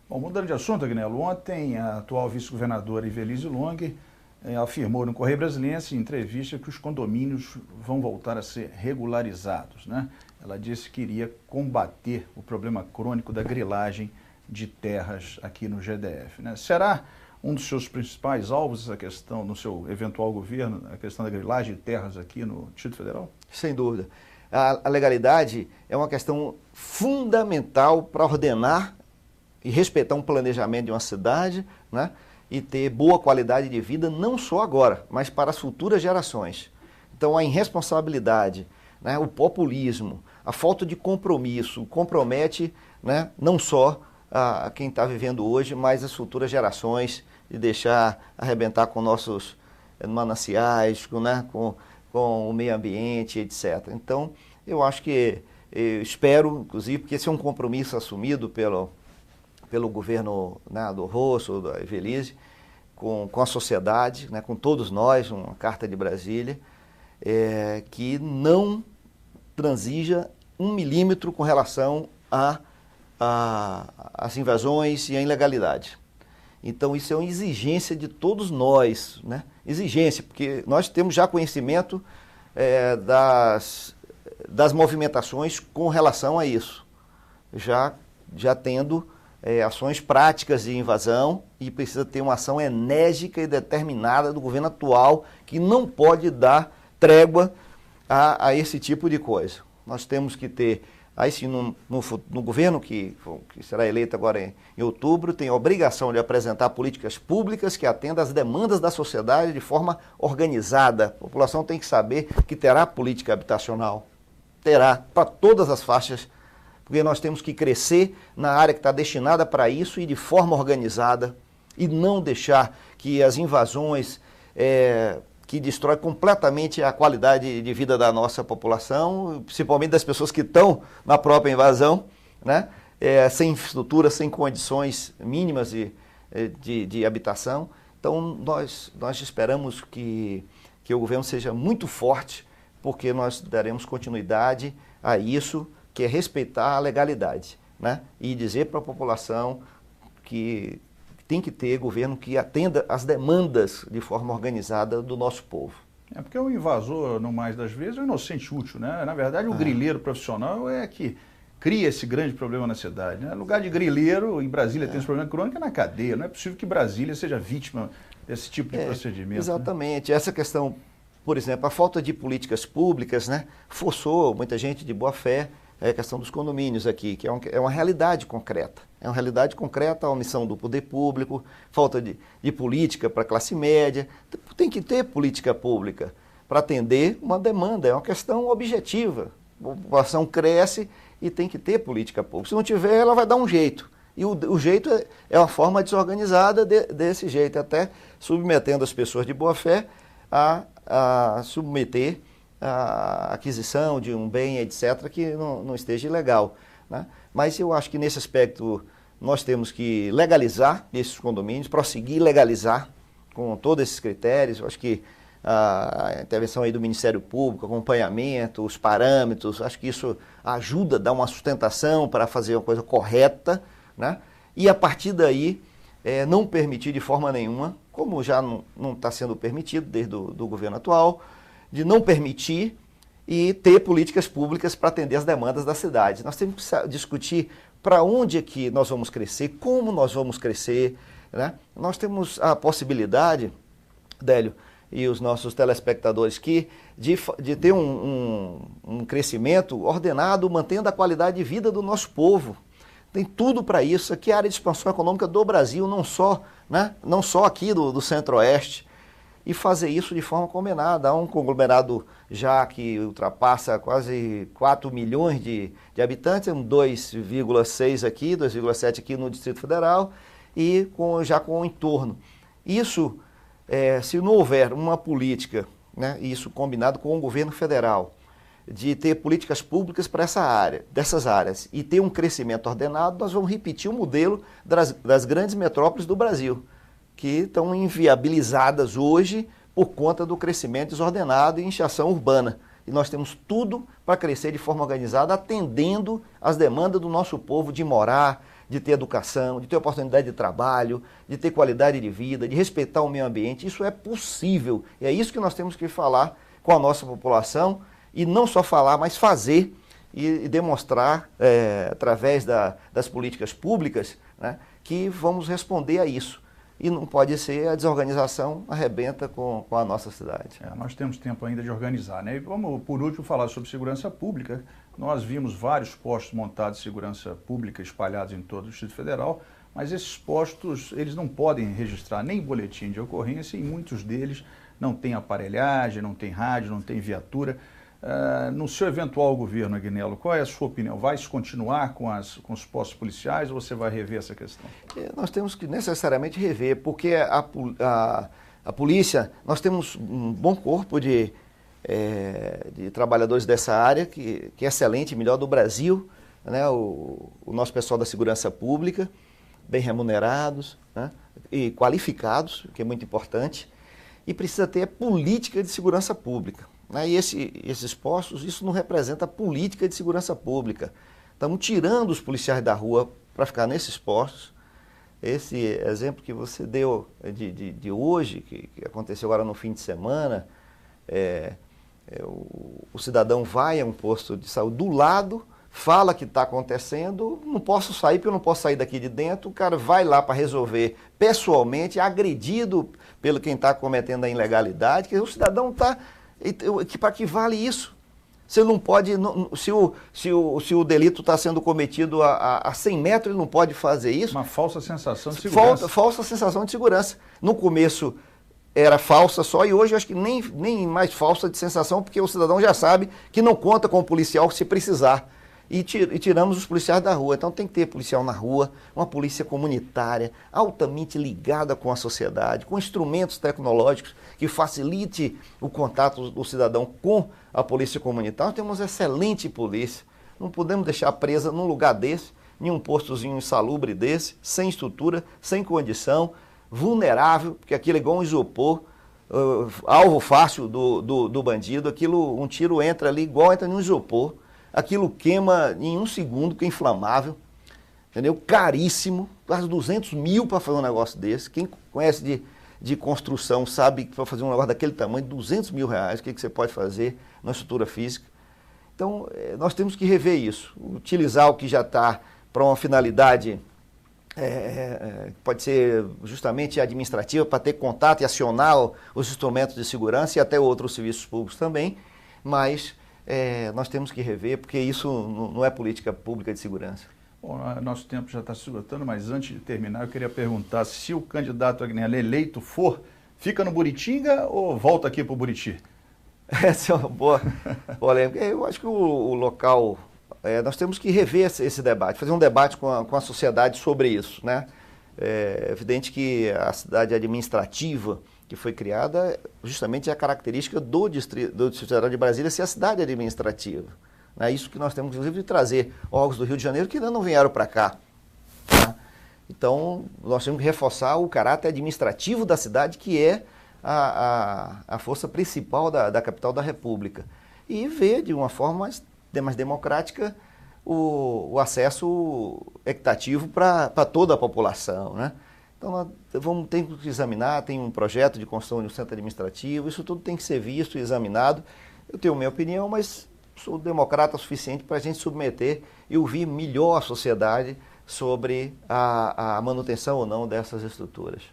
Bom, mudando de assunto, Agnello, ontem a atual vice-governadora Ivelisse Long afirmou no Correio Brasiliense, em entrevista, que os condomínios vão voltar a ser regularizados, né? Ela disse que iria combater o problema crônico da grilagem de terras aqui no GDF, né? Será um dos seus principais alvos essa questão, no seu eventual governo, a questão da grilagem de terras aqui no Distrito Federal? Sem dúvida. A legalidade é uma questão fundamental para ordenar e respeitar um planejamento de uma cidade, né? E ter boa qualidade de vida, não só agora, mas para as futuras gerações. Então a irresponsabilidade, né? O populismo, a falta de compromisso compromete, né? Não só a quem está vivendo hoje, mas as futuras gerações, de deixar arrebentar com nossos mananciais, né? Com o meio ambiente, etc. Então eu acho que, eu espero, inclusive, porque esse é um compromisso assumido pelo governo, né, do Rosso, da Ivelisse, com a sociedade, né, com todos nós, uma Carta de Brasília, que não transija 1 milímetro com relação às invasões e à ilegalidade. Então isso é uma exigência de todos nós, né? Exigência, porque nós temos já conhecimento das movimentações com relação a isso, já tendo ações práticas de invasão, e precisa ter uma ação enérgica e determinada do governo atual, que não pode dar trégua a esse tipo de coisa. Nós temos que ter, aí sim, no governo que será eleito agora em outubro, tem a obrigação de apresentar políticas públicas que atendam às demandas da sociedade de forma organizada. A população tem que saber que terá política habitacional, terá para todas as faixas, porque nós temos que crescer na área que está destinada para isso e de forma organizada, e não deixar que as invasões que destroem completamente a qualidade de vida da nossa população, principalmente das pessoas que estão na própria invasão, né? Sem infraestrutura, sem condições mínimas de habitação. Então nós esperamos que o governo seja muito forte, porque nós daremos continuidade a isso, que é respeitar a legalidade, né? E dizer para a população que tem que ter governo que atenda às demandas de forma organizada do nosso povo. Porque o invasor, no mais das vezes, é um inocente útil, né? Na verdade, o grileiro profissional é que cria esse grande problema na cidade, né? Lugar de grileiro, em Brasília tem esse problema crônico, é na cadeia. Não é possível que Brasília seja vítima desse tipo de procedimento. Exatamente. Né? Essa questão, por exemplo, a falta de políticas públicas, né, forçou muita gente de boa fé. A questão dos condomínios aqui, que é uma realidade concreta. É uma realidade concreta a omissão do poder público, falta de política para a classe média. Tem que ter política pública para atender uma demanda, é uma questão objetiva. A população cresce e tem que ter política pública. Se não tiver, ela vai dar um jeito. E o jeito é uma forma desorganizada desse jeito, até submetendo as pessoas de boa fé a submeter a aquisição de um bem, etc., que não esteja ilegal, né? Mas eu acho que nesse aspecto nós temos que legalizar esses condomínios, prosseguir legalizar com todos esses critérios. Eu acho que a intervenção aí do Ministério Público, acompanhamento, os parâmetros, acho que isso ajuda a dar uma sustentação para fazer uma coisa correta, né? E a partir daí não permitir de forma nenhuma, como já não está sendo permitido desde o governo atual, de não permitir e ter políticas públicas para atender as demandas da cidade. Nós temos que discutir para onde é que nós vamos crescer, como nós vamos crescer, né? Nós temos a possibilidade, Délio, e os nossos telespectadores, de ter um crescimento ordenado, mantendo a qualidade de vida do nosso povo. Tem tudo para isso. Aqui é a área de expansão econômica do Brasil, não só, né? Não só aqui do Centro-Oeste. E fazer isso de forma combinada. Há um conglomerado já que ultrapassa quase 4 milhões de habitantes, 2,6 aqui, 2,7 aqui no Distrito Federal, e já com o entorno. Isso, se não houver uma política, né, isso combinado com o governo federal, de ter políticas públicas para dessas áreas, e ter um crescimento ordenado, nós vamos repetir o modelo das grandes metrópoles do Brasil, que estão inviabilizadas hoje por conta do crescimento desordenado e inchação urbana. E nós temos tudo para crescer de forma organizada, atendendo às demandas do nosso povo de morar, de ter educação, de ter oportunidade de trabalho, de ter qualidade de vida, de respeitar o meio ambiente. Isso é possível. E é isso que nós temos que falar com a nossa população, e não só falar, mas fazer e demonstrar, através das políticas públicas, né, que vamos responder a isso. E não pode ser a desorganização arrebenta com a nossa cidade. Nós temos tempo ainda de organizar, né? E vamos, por último, falar sobre segurança pública. Nós vimos vários postos montados de segurança pública espalhados em todo o Distrito Federal, mas esses postos, eles não podem registrar nem boletim de ocorrência, e muitos deles não têm aparelhagem, não tem rádio, não tem viatura. No seu eventual governo, Agnello, qual é a sua opinião? Vai se continuar com os postos policiais ou você vai rever essa questão? Nós temos que necessariamente rever, porque a polícia, nós temos um bom corpo de trabalhadores dessa área, que é excelente, melhor do Brasil, né? O nosso pessoal da segurança pública, bem remunerados, né? E qualificados, que é muito importante, e precisa ter política de segurança pública. Né? E esses postos, isso não representa política de segurança pública. Estamos tirando os policiais da rua para ficar nesses postos. Esse exemplo que você deu de hoje, que aconteceu agora no fim de semana, o cidadão vai a um posto de saúde do lado, fala que está acontecendo, não posso sair porque eu não posso sair daqui de dentro, o cara vai lá para resolver pessoalmente, agredido pelo quem está cometendo a ilegalidade, que o cidadão está... Para que vale isso? Você não pode, se o delito está sendo cometido a 100 metros, ele não pode fazer isso. Uma falsa sensação de segurança. Falsa sensação de segurança. No começo era falsa só, e hoje eu acho que nem mais falsa de sensação, porque o cidadão já sabe que não conta com o policial se precisar. E tiramos os policiais da rua. Então tem que ter policial na rua, uma polícia comunitária, altamente ligada com a sociedade, com instrumentos tecnológicos que facilite o contato do cidadão com a polícia comunitária. Nós temos excelente polícia. Não podemos deixar presa num lugar desse, em um postozinho insalubre desse, sem estrutura, sem condição, vulnerável, porque aquilo é igual um isopor, alvo fácil do bandido, aquilo, um tiro entra ali igual entra num isopor. Aquilo queima em um segundo, que é inflamável, entendeu? Caríssimo, quase 200 mil para fazer um negócio desse. Quem conhece de construção sabe que para fazer um negócio daquele tamanho, 200 mil reais, o que você pode fazer na estrutura física. Então, nós temos que rever isso, utilizar o que já está para uma finalidade, pode ser justamente administrativa, para ter contato e acionar os instrumentos de segurança e até outros serviços públicos também, mas... nós temos que rever, porque isso não é política pública de segurança. Bom, nosso tempo já está se esgotando, mas antes de terminar, eu queria perguntar se o candidato Agnello eleito for, fica no Buritinga ou volta aqui para o Buriti? Essa é uma boa polêmica. Eu acho que o local... nós temos que rever esse debate, fazer um debate com a sociedade sobre isso, né? É evidente que a cidade administrativa que foi criada justamente é a característica do Distrito Federal de Brasília ser a cidade administrativa. É isso que nós temos, inclusive, de trazer órgãos do Rio de Janeiro que ainda não vieram para cá. Tá? Então, nós temos que reforçar o caráter administrativo da cidade, que é a força principal da capital da República. E ver de uma forma mais democrática o acesso equitativo para toda a população, né? Então, nós ter que examinar, tem um projeto de construção de um centro administrativo, isso tudo tem que ser visto e examinado. Eu tenho minha opinião, mas sou democrata o suficiente para a gente submeter e ouvir melhor a sociedade sobre a manutenção ou não dessas estruturas.